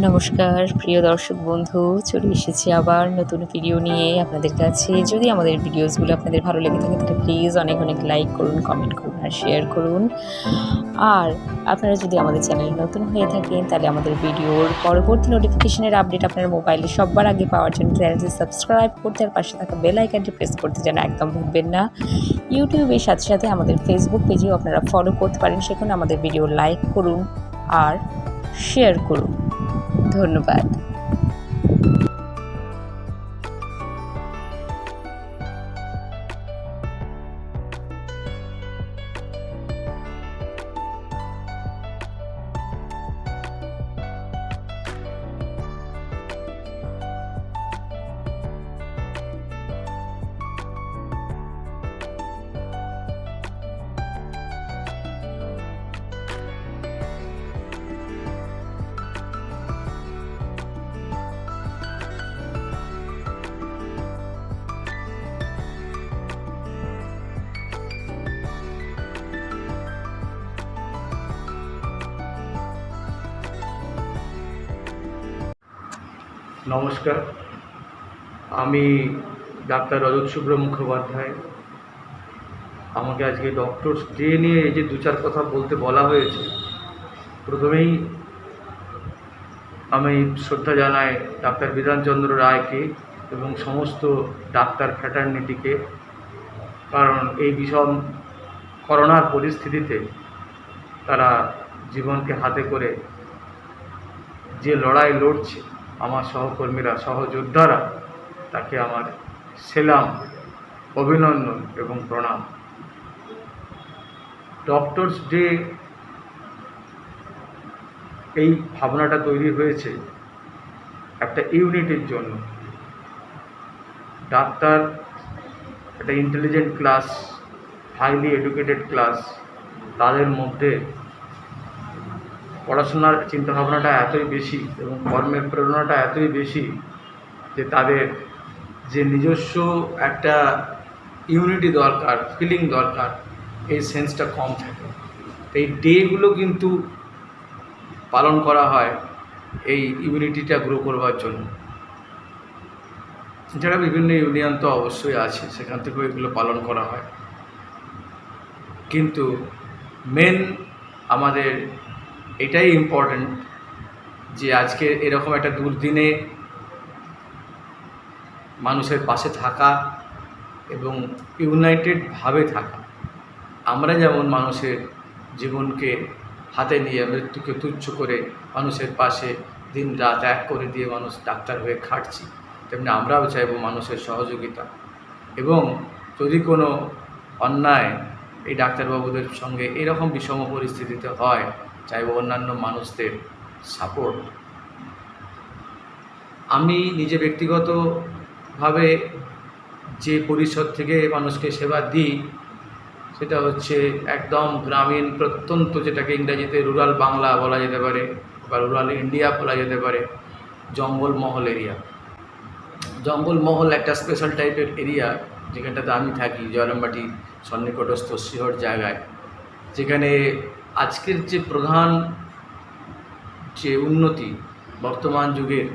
নমস্কার প্রিয় দর্শক বন্ধু, চলে এসেছি আবার নতুন ভিডিও নিয়ে আপনাদের কাছে। যদি আমাদের ভিডিওসগুলো আপনাদের ভালো লেগে থাকে তাহলে প্লিজ অনেক অনেক লাইক করুন, কমেন্ট করুন আর শেয়ার করুন। আর আপনারা যদি আমাদের চ্যানেলে নতুন হয়ে থাকেন তাহলে আমাদের ভিডিওর পরবর্তী নোটিফিকেশনের আপডেট আপনার মোবাইলে সবার আগে পাওয়ার জন্য চ্যানেলটি সাবস্ক্রাইব করতে আর পাশে থাকা বেল আইকনটি প্রেস করতে যেন একদম ভুলবেন না। ইউটিউবের সাথে সাথে আমাদের ফেসবুক পেজেও আপনারা ফলো করতে পারেন, সেখানে আমাদের ভিডিও লাইক করুন আর শেয়ার করুন। ধন্যবাদ। নমস্কার, আমি ডাক্তার রজত শুভ্র মুখোপাধ্যায়। আমাকে আজকে ডক্টরস ডে নিয়ে এই যে দু চার কথা বলতে বলা হয়েছে, প্রথমেই আমি শ্রদ্ধা জানাই ডাক্তার বিধানচন্দ্র রায়কে এবং সমস্ত ডাক্তার ফ্র্যাটার্নিটিকে, কারণ এই বিষম করোনার পরিস্থিতিতে তারা জীবনকে হাতে করে যে লড়াই লড়ছে, আমার সহকর্মীরা, সহযোদ্ধারা, তাকে আমার সেলাম, অভিনন্দন এবং প্রণাম। ডক্টরস ডে এই ভাবনাটা তৈরি হয়েছে একটা ইউনিটির জন্য। ডাক্তার একটা intelligent class, highly educated class, তাদের মধ্যে পড়াশোনার চিন্তাভাবনাটা এতই বেশি এবং কর্মের প্রেরণাটা এতই বেশি যে তাদের যে নিজস্ব একটা ইউনিটি দরকার, ফিলিং দরকার, এই সেন্সটা কম থাকে। এই ডেগুলো কিন্তু পালন করা হয় এই ইউনিটিটা গ্রো করবার জন্য। এছাড়া বিভিন্ন ইউনিয়ন তো অবশ্যই আছে, সেখান থেকেও এগুলো পালন করা হয়, কিন্তু মেন আমাদের এটাই ইম্পর্ট্যান্ট যে আজকে এরকম একটা দুর্দিনে মানুষের পাশে থাকা এবং ইউনাইটেডভাবে থাকা। আমরা যেমন মানুষের জীবনকে হাতে নিয়ে মৃত্যুকে তুচ্ছ করে মানুষের পাশে দিন রাত এক করে দিয়ে মানুষ ডাক্তার হয়ে খাটছি, তেমনি আমরাও চাইব মানুষের সহযোগিতা, এবং যদি কোনো অন্যায় এই ডাক্তারবাবুদের সঙ্গে এরকম বিষম পরিস্থিতিতে হয়, চাইব অন্যান্য মানুষদের সাপোর্ট। আমি নিজে ব্যক্তিগতভাবে যে পরিষদ থেকে মানুষকে সেবা দিই সেটা হচ্ছে একদম গ্রামীণ প্রত্যন্ত, যেটাকে ইংরাজিতে রুরাল বাংলা বলা যেতে পারে বা রুরাল ইন্ডিয়া বলা যেতে পারে, জঙ্গলমহল এরিয়া। জঙ্গলমহল একটা স্পেশাল টাইপের এরিয়া, যেখানটাতে আমি থাকি, জয়রামবাটি সন্নিকটস্থ শিহর জায়গায়, যেখানে আজকের যে প্রধান যে উন্নতি বর্তমান যুগের,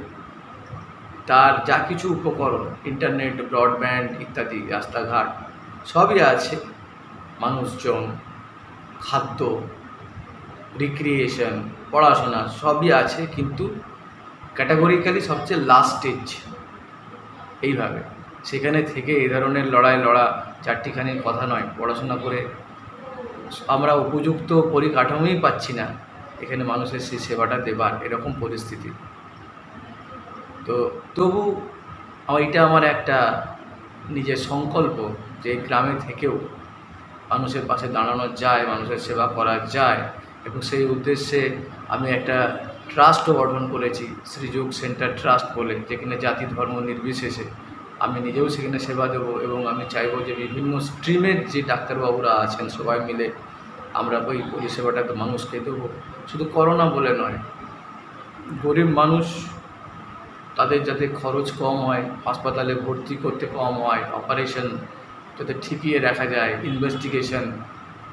তার যা কিছু উপকরণ, ইন্টারনেট, ব্রডব্যান্ড ইত্যাদি, রাস্তাঘাট সবই আছে, মানুষজন, খাদ্য, রিক্রিয়েশন, পড়াশোনা সবই আছে, কিন্তু ক্যাটাগরিক্যালি সবচেয়ে লাস্ট স্টেজ এইভাবে। সেখানে থেকে এই ধরনের লড়াই লড়া চারটিখানির কথা নয়। পড়াশোনা করে আমরা উপযুক্ত পরিকাঠামোই পাচ্ছি না এখানে মানুষের সেই সেবাটা দেবার, এরকম পরিস্থিতি। তো তবু এটা আমার একটা নিজের সংকল্প যে গ্রামে থেকেও মানুষের পাশে দাঁড়ানো যায়, মানুষের সেবা করা যায়, এবং সেই উদ্দেশ্যে আমি একটা ট্রাস্টও গঠন করেছি, শ্রীযোগ সেন্টার ট্রাস্ট বলে, যেখানে জাতি ধর্ম নির্বিশেষে আমি নিজেও সেখানে সেবা দেব। এবং আমি চাইব যে বিভিন্ন স্ট্রিমের যে ডাক্তারবাবুরা আছেন সবাই মিলে আমরা ওই পরিষেবাটা তো মানুষকে দেবো। শুধু করোনা বলে নয়, গরিব মানুষ, তাদের যাতে খরচ কম হয়, হাসপাতালে ভর্তি করতে কম হয়, অপারেশন যাতে ঠিকিয়ে রাখা যায়, ইনভেস্টিগেশন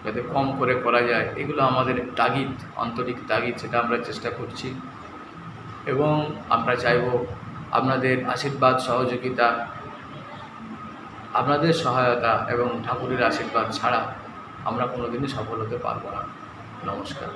যাতে কম করে করা যায়, এগুলো আমাদের তাগিদ, আন্তরিক তাগিদ, সেটা আমরা চেষ্টা করছি। এবং আমরা চাইব আপনাদের আশীর্বাদ, সহযোগিতা, আপনাদের সহায়তা এবং ঠাকুরের আশীর্বাদ ছাড়া আমরা কোনোদিনই সফল হতে পারবো না। নমস্কার।